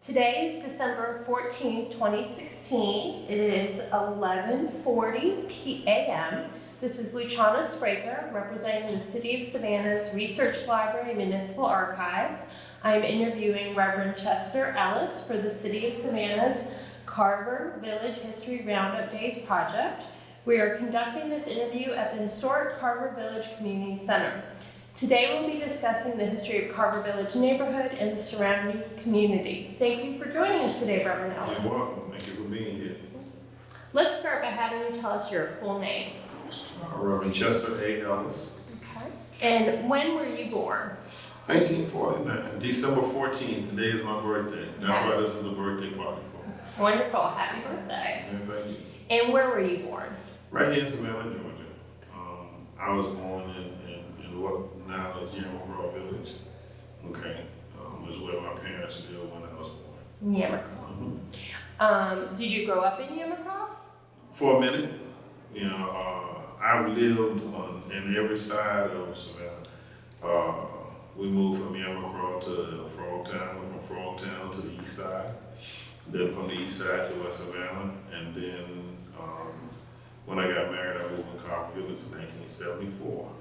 Today is December 14th, 2016. It is 11:40 a.m. This is Luciana Spraker, representing the City of Savannah's Research Library and Municipal Archives. I'm interviewing Reverend Chester Ellis for the City of Savannah's Carver Village History Roundup Days project. We are conducting this interview at the historic Carver Village Community Center. Today we'll be discussing the history of Carver Village neighborhood and the surrounding community. Thank you for joining us today, Reverend Ellis. You're welcome. Thank you for being here. Let's start by having you tell us your full name. Reverend Chester A. Ellis. Okay. And when were you born? 1949, December 14th. Today is my birthday. That's why this is a birthday party for me. Wonderful. Happy birthday. Yeah, thank you. And where were you born? Right here in Savannah, Georgia. I was born in what now is Carver Village. Okay. Is where my parents lived when I was born. Yamacraw. Did you grow up in Yamacraw? For a minute. I've lived in every side of Savannah. We moved from Yamacraw to Frogtown, from Frogtown to the east side, then from the east side to West Savannah, and then when I got married, I moved in Carver Village in 1974,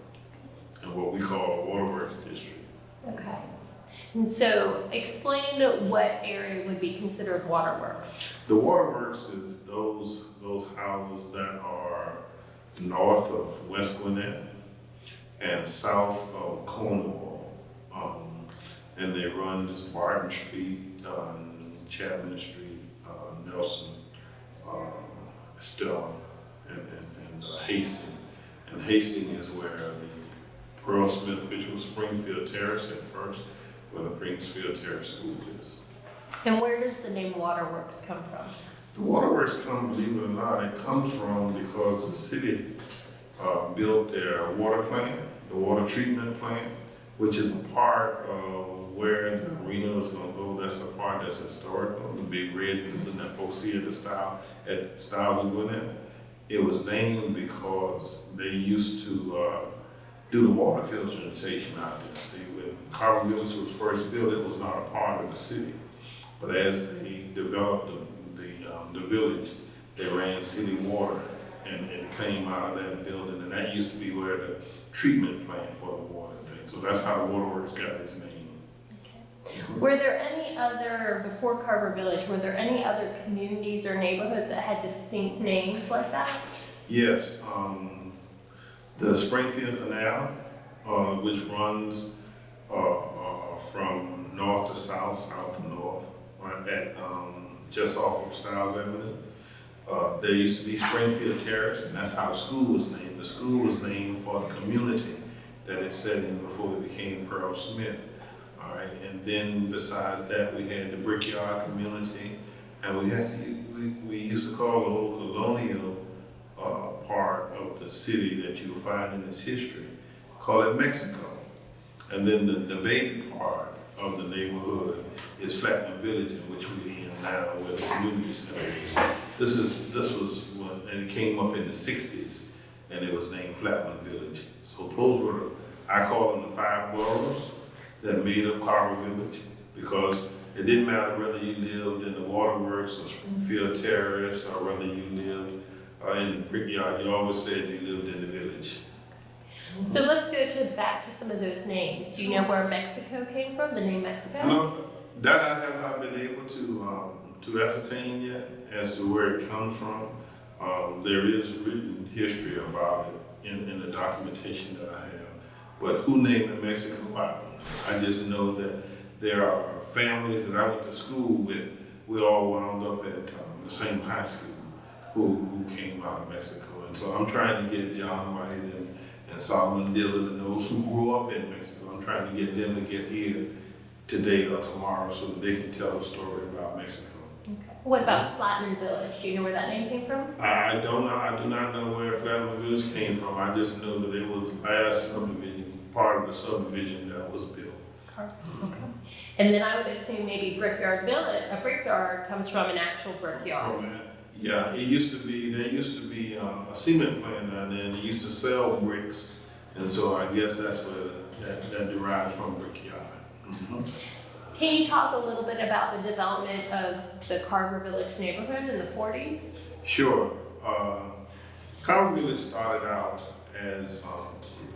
in what we call a waterworks district. Okay. And so explain what area would be considered waterworks. The waterworks is those houses that are north of West Gwinnett and south of Cornwall. And they run just Barton Street, Chapman Street, Nelson, Stella, and Hastings. And Hastings is where the Pearl Smith, which was Springfield Terrace at first, where the Springfield Terrace School is. And where does the name waterworks come from? The waterworks believe it or not, it comes from because the city built their water plant, the water treatment plant, which is a part of where the arena is going to go. That's the part that's historical, the big red building that folks see at the Styles of Gwinnett. It was named because they used to do the water filtration out there. See, when Carver Village was first built, it was not a part of the city. But as they developed the village, they ran city water, and it came out of that building, and that used to be where the treatment plant for the water thing. So that's how the waterworks got its name. Okay. Were there any other, before Carver Village, were there any other communities or neighborhoods that had distinct names like that? Yes, the Springfield Canal, which runs from north to south, south to north, at just off of Styles Avenue. There used to be Springfield Terrace, and that's how the school was named. The school was named for the community that it set in before it became Pearl Smith. All right, and then besides that, we had the Brickyard community, and we used to call the old colonial part of the city that you will find in its history, call it Mexico. And then the baby part of the neighborhood is Flatman Village, in which we're in now, where the community center is. This was when, and it came up in the 60s, and it was named Flatman Village. So those were, I call them the 5 boroughs that made up Carver Village, because it didn't matter whether you lived in the waterworks or Springfield Terrace, or whether you lived in the Brickyard, you always said you lived in the village. So let's go back to some of those names. Do you know where Mexico came from, the name Mexico? No, that I have not been able to ascertain yet as to where it comes from. There is written history about it in the documentation that I have, but who named it Mexico, I don't know. I just know that there are families that I went to school with. We all wound up at the same high school who came out of Mexico. And so I'm trying to get John White and Solomon Dillon and those who grew up in Mexico. I'm trying to get them to get here today or tomorrow so that they can tell a story about Mexico. Okay. What about Flatman Village? Do you know where that name came from? I don't know. I do not know where Flatman Village came from. I just know that it was the last subdivision, part of the subdivision that was built. Okay. And then I would assume maybe Brickyard Village, a brickyard comes from an actual brickyard. Yeah, there used to be a cement plant down there, and they used to sell bricks, and so I guess that's where that derives from Brickyard. Mm-hmm. Can you talk a little bit about the development of the Carver Village neighborhood in the 40s? Sure. Carver Village started out as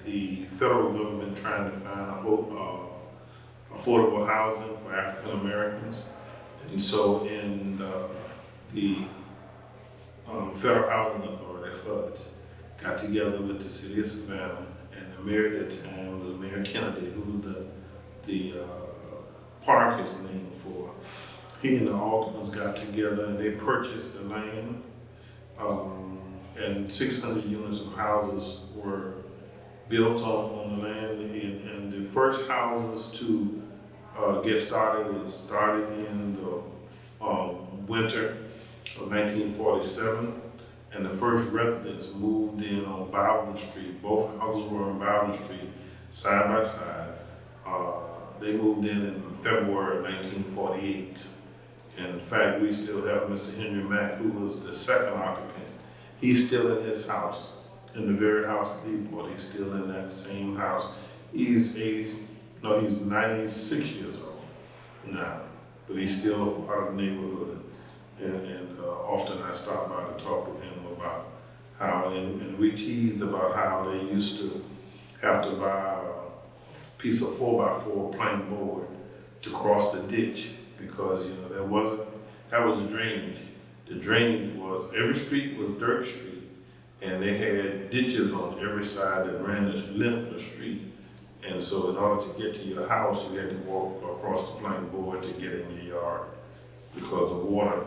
the federal government trying to find affordable housing for African Americans. And so in the Federal Housing Authority, HUD, got together with the city of Savannah, and the mayor at that time was Mayor Kennedy, who the park is named for. He and the Altmans got together and they purchased the land, and 600 units of houses were built on the land. And the first houses to get started in the winter of 1947, and the first residents moved in on Bowden Street. Both houses were on Bowden Street, side by side. They moved in February of 1948. And in fact, we still have Mr. Henry Mack, who was the second occupant. He's still in his house, in the very house that he bought. He's still in that same house. He's 96 years old now, but he's still a part of the neighborhood. And often I stop by to talk with him about how, and we teased about how they used to have to buy a piece of 4x4 plank board to cross the ditch, because that was the drainage. The drainage was, every street was dirt street, and they had ditches on every side that ran the length of the street. And so in order to get to your house, you had to walk across the plank board to get in your yard, because the water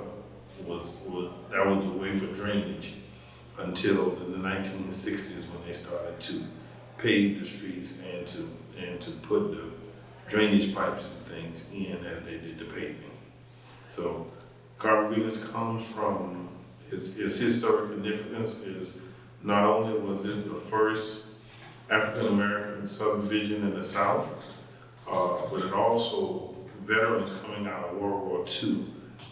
was the way for drainage until the 1960s, when they started to pave the streets and to put the drainage pipes and things in as they did the paving. So Carver Village comes from, its historic significance is not only was it the first African American subdivision in the South, but it also, veterans coming out of World War II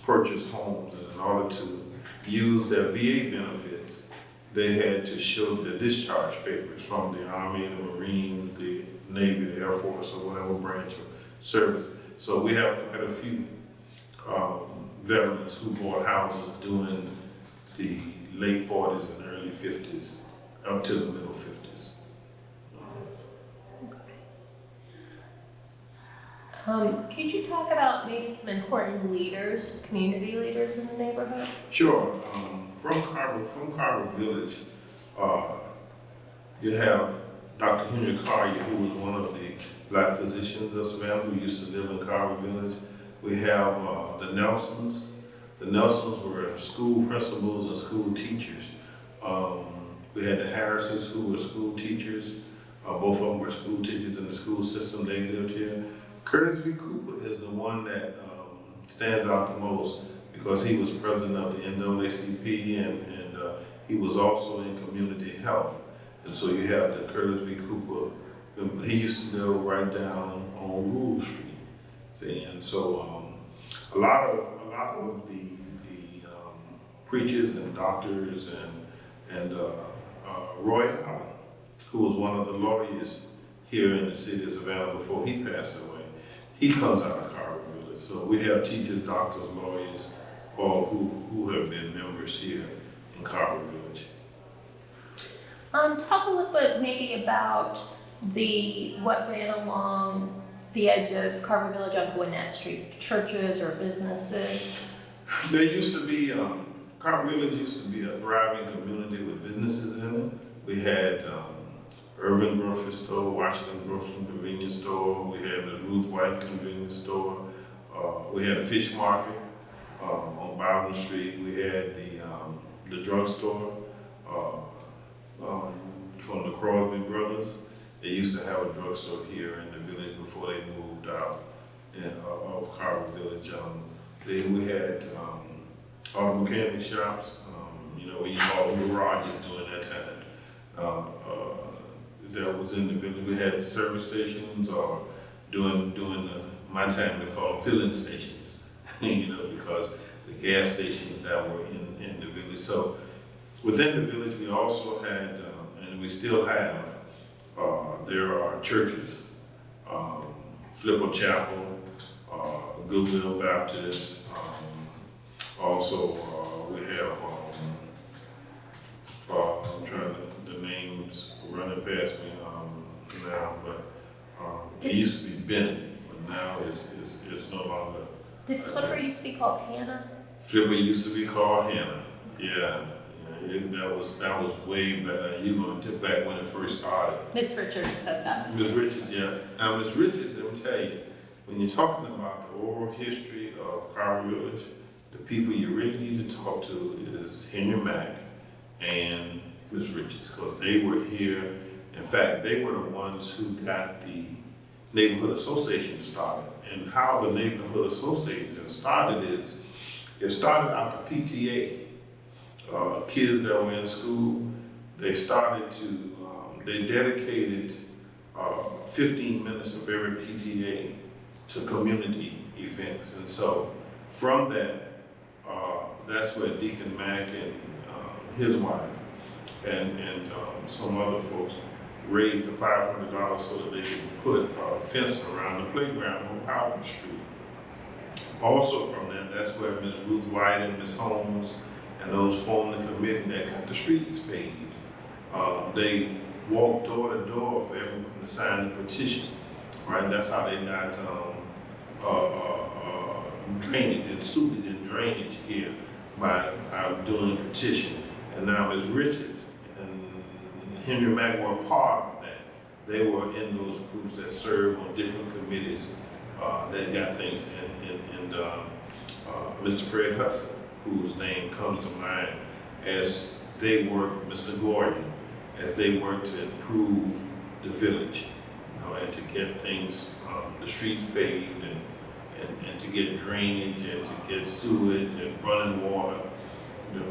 purchased homes, and in order to use their VA benefits, they had to show their discharge papers from the Army, the Marines, the Navy, the Air Force, or whatever branch of service. So we have quite a few veterans who bought houses during the late 40s and early 50s, up to the middle 50s. Could you talk about maybe some important leaders, community leaders in the neighborhood? Sure. From Carver Village, you have Dr. Henry Collier, who was one of the black physicians of Savannah, who used to live in Carver Village. We have the Nelsons. The Nelsons were school principals and school teachers. We had the Harrises, who were school teachers. Both of them were school teachers in the school system. They lived here. Curtis V. Cooper is the one that stands out the most, because he was president of the NAACP, and he was also in community health. And so you have the Curtis V. Cooper. He used to live right down on Rule Street. See, and so a lot of the preachers and doctors and Roy Allen, who was one of the lawyers here in the city of Savannah before he passed away, he comes out of Carver Village. So we have teachers, doctors, lawyers, all who have been members here in Carver Village. Talk a little bit maybe about what ran along the edge of Carver Village on Gwinnett Street, churches or businesses. There used to be, Carver Village used to be a thriving community with businesses in it. We had Irvin Grocery Store, Washington Grocery Convenience Store. We had the Ruth White Convenience Store. We had a fish market on Bowden Street. We had the drugstore from the Crosby Brothers. They used to have a drugstore here in the village before they moved out of Carver Village. We had auto mechanic shops. We used to call them garages during that time. That was in the village. We had service stations, or during my time they called them filling stations, because the gas stations that were in the village. So within the village, we also had, and we still have, there are churches, Flipper Chapel, Goodwill Baptist. Also, we have, I'm trying to, the names running past me now, but it used to be Bennett, but now it's no longer. Did Flipper used to be called Hannah? Flipper used to be called Hannah. Yeah, that was way back. You going to back when it first started. Miss Richards said that. Miss Richards, yeah. Now, Miss Richards, let me tell you, when you're talking about the oral history of Carver Village, the people you really need to talk to is Henry Mack and Miss Richards, because they were here. In fact, they were the ones who got the neighborhood association started. And how the neighborhood association started is, it started out the PTA. Kids that were in school, they started to, they dedicated 15 minutes of every PTA to community events. And so from that, that's where Deacon Mack and his wife and some other folks raised the $500 so that they could put a fence around the playground on Powder Street. Also from that, that's where Ms. Ruth White and Ms. Holmes and those formed the committee that got the streets paved. They walked door to door for everyone to sign the petition, right? That's how they got drainage and sewage and drainage here by doing the petition. And now Ms. Richards and Henry Mack were a part of that. They were in those groups that served on different committees that got things. And Mr. Fred Hudson, whose name comes to mind, as they worked, Mr. Gordon, as they worked to improve the village, and to get things, the streets paved and to get drainage and to get sewage and running water,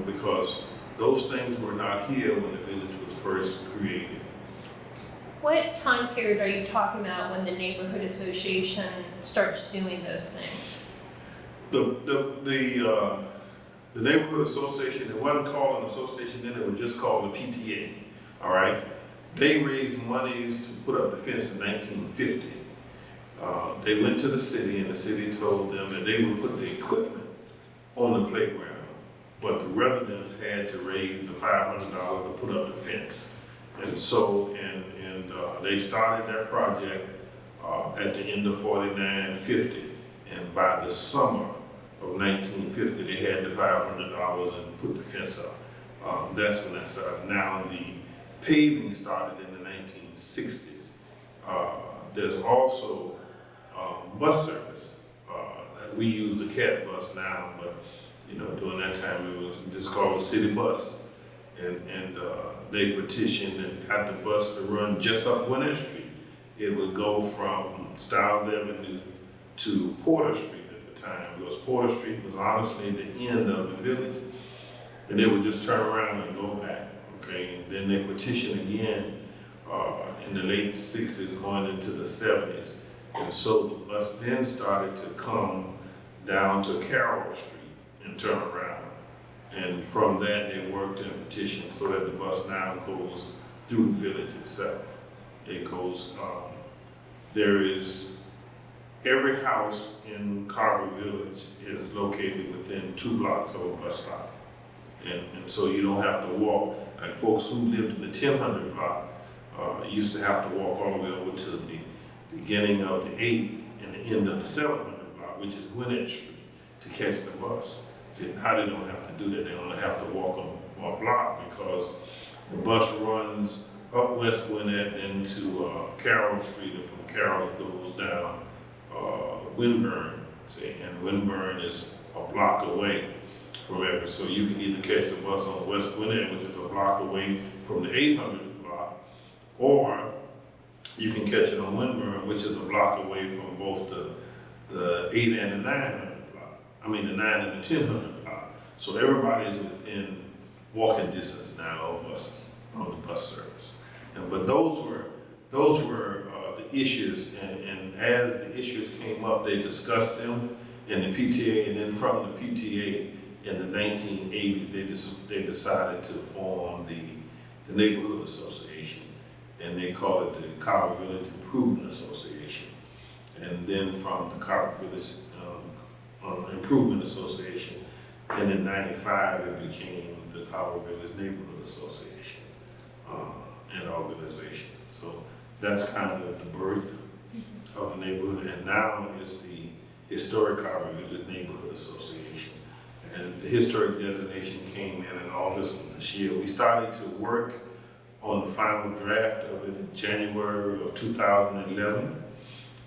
because those things were not here when the village was first created. What time period are you talking about when the neighborhood association starts doing those things? The neighborhood association, it wasn't called an association then, it was just called the PTA, all right? They raised monies to put up the fence in 1950. They went to the city and the city told them that they would put the equipment on the playground, but the residents had to raise the $500 to put up the fence. And so, they started that project at the end of 49-50, and by the summer of 1950, they had the $500 and put the fence up. That's when that started. Now, the paving started in the 1960s. There's also bus service. We use the CAT bus now, but during that time it was just called the city bus. And they petitioned and got the bus to run just up Gwinnett Street. It would go from Stiles Avenue to Porter Street at the time, because Porter Street was honestly the end of the village, and they would just turn around and go back, okay? And then they petitioned again in the late 60s going into the 70s. And so the bus then started to come down to Carroll Street and turn around. And from that, they worked in petition so that the bus now goes through the village itself. It goes, there is, every house in Carver Village is located within 2 blocks of a bus stop. And so you don't have to walk, like folks who lived in the 1000 block used to have to walk all the way over to the beginning of the 8th and the end of the 700 block, which is Gwinnett Street, to catch the bus. See, now they don't have to do that. They only have to walk a block, because the bus runs up West Gwinnett into Carroll Street, and from Carroll it goes down Winburn. See, and Winburn is a block away from Everett. So you can either catch the bus on West Gwinnett, which is a block away from the 800 block, or you can catch it on Winburn, which is a block away from both the 8 and the 900 block. I mean the 9 and the 1000 block. So everybody is within walking distance now of buses, on the bus service. But those were the issues, and as the issues came up, they discussed them in the PTA, and then from the PTA in the 1980s, they decided to form the neighborhood association, and they called it the Carver Village Improvement Association. And then from the Carver Village Improvement Association, and in '95 it became the Carver Village Neighborhood Association and organization. So that's kind of the birth of the neighborhood, and now it's the Historic Carver Village Neighborhood Association. And the historic designation came in August of this year. We started to work on the final draft of it in January of 2011,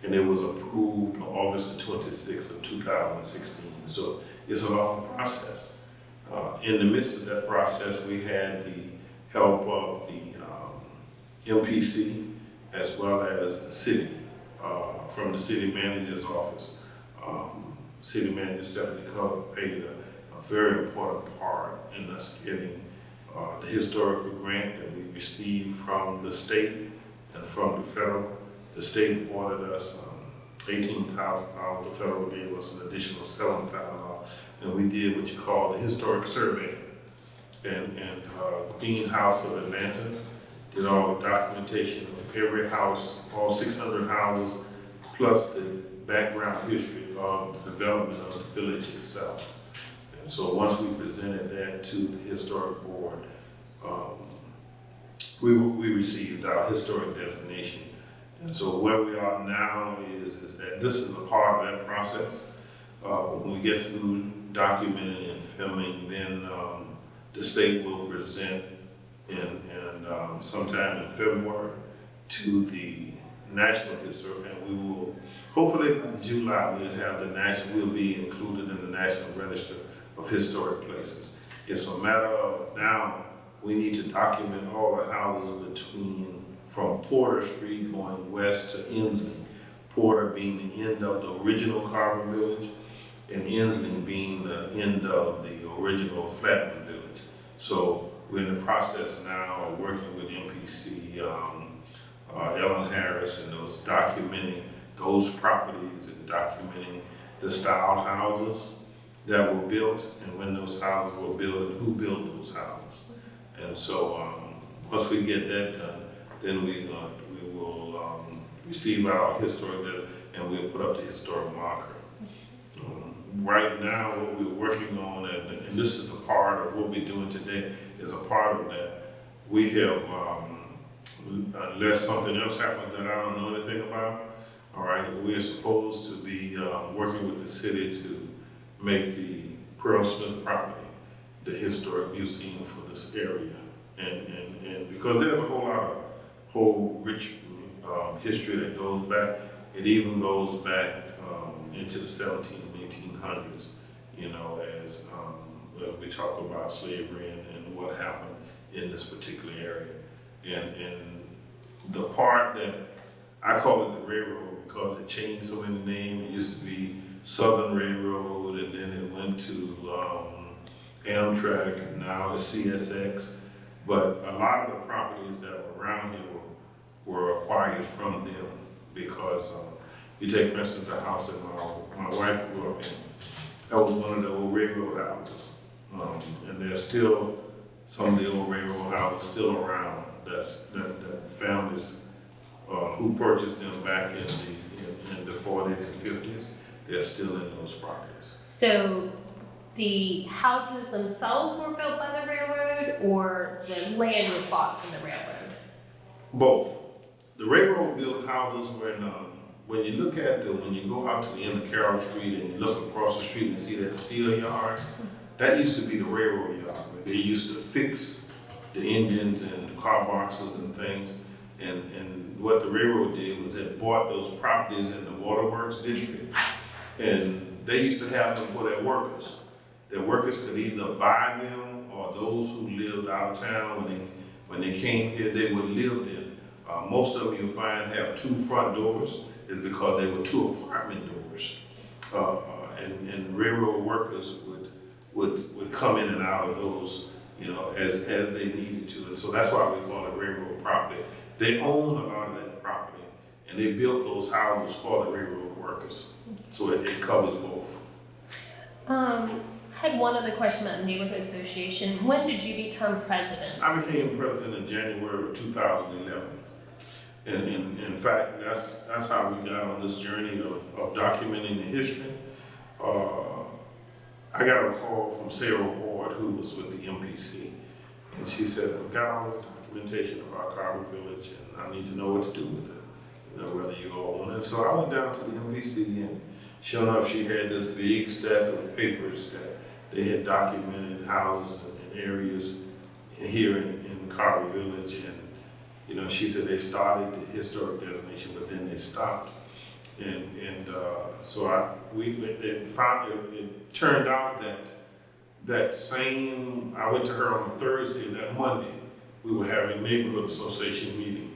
and it was approved on August the 26th of 2016. So it's a long process. In the midst of that process, we had the help of the MPC as well as the city, from the city manager's office. City Manager Stephanie Carver played a very important part in us getting the historical grant that we received from the state and from the federal. The state awarded us $18,000, the federal gave us an additional $7,000, and we did what you call the historic survey. And Queen House of Atlanta did all the documentation of every house, all 600 houses, plus the background history of the development of the village itself. And so once we presented that to the historic board, we received our historic designation. And so where we are now is that this is a part of that process. When we get through documenting and filming, then the state will present in sometime in February to the National Historic, and we will, hopefully by July, we'll be included in the National Register of Historic Places. It's a matter of now, we need to document all the houses from Porter Street going west to Inslee. Porter being the end of the original Carver Village, and Inslee being the end of the original Flatman Village. So we're in the process now of working with MPC, Ellen Harris, and those documenting those properties and documenting the style houses that were built and when those houses were built and who built those houses. And so once we get that done, then we will receive our historic data and we'll put up the historic marker. Right now, what we're working on, and this is a part of what we're doing today, is a part of that. We have, unless something else happens that I don't know anything about, all right, we're supposed to be working with the city to make the Pearl Smith property the historic museum for this area. And because there's a whole rich history that goes back, it even goes back into the 1700s and 1800s, you know, as we talk about slavery and what happened in this particular area. And the part that I call it the railroad because it changed so many names. It used to be Southern Railroad, and then it went to Amtrak, and now it's CSX. But a lot of the properties that were around here were acquired from them because you take, for instance, the house that my wife grew up in. That was one of the old railroad houses. And there's still some of the old railroad houses still around. That families who purchased them back in the 40s and 50s, they're still in those properties. So the houses themselves were built by the railroad, or the land was bought from the railroad? Both. The railroad built houses when you look at when you go out to the end of Carroll Street and you look across the street and see that steel yard, that used to be the railroad yard where they used to fix the engines and the car boxes and things. And what the railroad did was it bought those properties in the waterworks district, and they used to have them for their workers. Their workers could either buy them, or those who lived out of town when they came here, they would live there. Most of them you'll find have two front doors, is because they were two apartment doors. And railroad workers would come in and out of those, you know, as they needed to. And so that's why we call it railroad property. They own a lot of that property, and they built those houses for the railroad workers. So it covers both. I had one other question about the neighborhood association. When did you become president? I became president in January of 2011. And in fact, that's how we got on this journey of documenting the history. I got a call from Sarah Ward, who was with the MPC, and she said, I've got all this documentation about Carver Village, and I need to know what to do with it, you know, whether you all want it. And so I went down to the MPC, and sure enough, she had this big stack of papers that they had documented houses and areas here in Carver Village, and you know, she said they started the historic designation, but then they stopped. So it turned out that same, I went to her on a Thursday, that Monday, we were having neighborhood association meeting.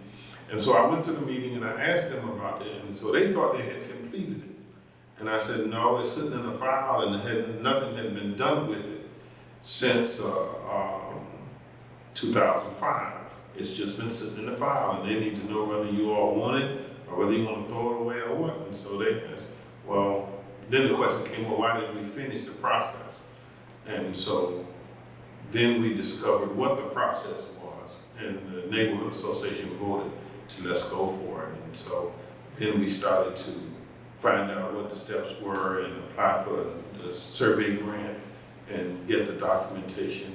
And so I went to the meeting and I asked them about it, and so they thought they had completed it. And I said, no, it's sitting in a file and nothing had been done with it since 2005. It's just been sitting in the file, and they need to know whether you all want it or whether you want to throw it away or what. And so they asked, well, then the question came, well, why didn't we finish the process? And so then we discovered what the process was, and the neighborhood association voted to let's go for it. And so then we started to find out what the steps were and apply for the survey grant and get the documentation.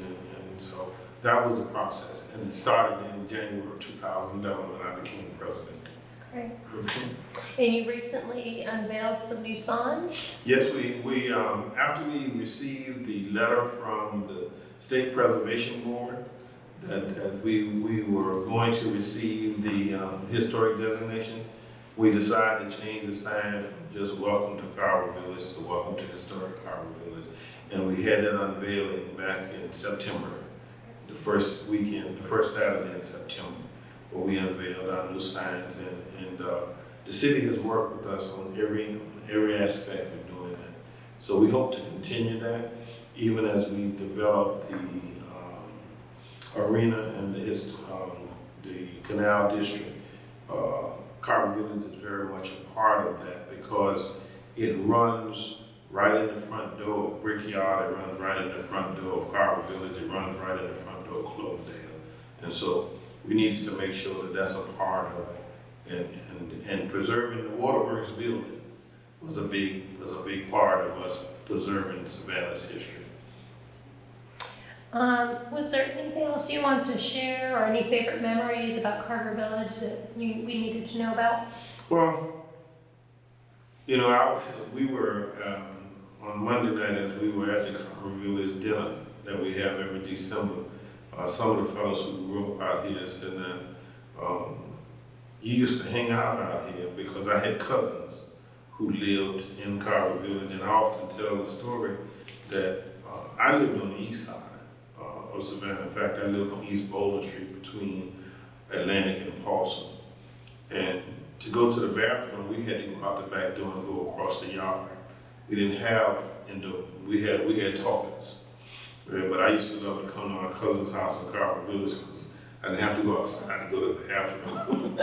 And so that was the process. And it started in January of 2011 when I became president. That's great. And you recently unveiled some new signs? Yes, we after we received the letter from the State Preservation Board that we were going to receive the historic designation, we decided to change the sign from just welcome to Carver Village to welcome to historic Carver Village. And we had that unveiling back in September, the first weekend, the first Saturday in September, where we unveiled our new signs. And the city has worked with us on every aspect of doing that. So we hope to continue that, even as we develop the arena and the Canal District. Carver Village is very much a part of that because it runs right in the front door of Brickyard, it runs right in the front door of Carver Village, it runs right in the front door of Cloverdale. And so we needed to make sure that that's a part of it. And preserving the waterworks building was a big part of us preserving Savannah's history. Was there anything else you wanted to share, or any favorite memories about Carver Village that we needed to know about? Well, you know, we were on Monday night as we were at the Carver Village dinner that we have every December. Some of the fellows who grew up out here said that you used to hang out here because I had cousins who lived in Carver Village, and I often tell the story that I lived on the east side of Savannah. In fact, I lived on East Bowling Street between Atlantic and Paulson. And to go to the bathroom, we had to go out the back door and go across the yard. We didn't have we had toilets. But I used to love to come to my cousin's house in Carver Village because I didn't have to go outside to go to the bathroom.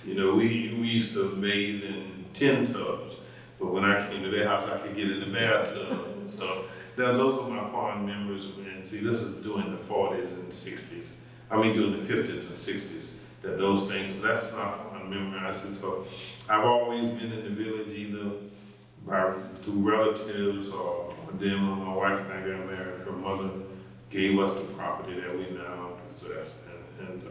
You know, we used to bathe in tin tubs, but when I came to their house, I could get in the bathtub. And so those are my fond memories. And see, this is during the 40s and 60s. I mean, during the 50s and 60s, that those things. So that's my fond memory. I said, so I've always been in the village either through relatives or then when my wife and I got married, her mother gave us the property that we now possess. And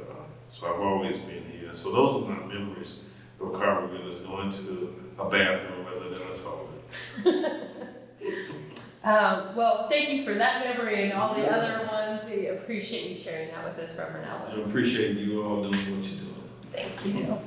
so I've always been here. So those are my memories of Carver Village, going to a bathroom rather than a toilet. Well, thank you for that memory and all the other ones. We appreciate you sharing that with us, Reverend Ellis. I appreciate you all doing what you're doing. Thank you.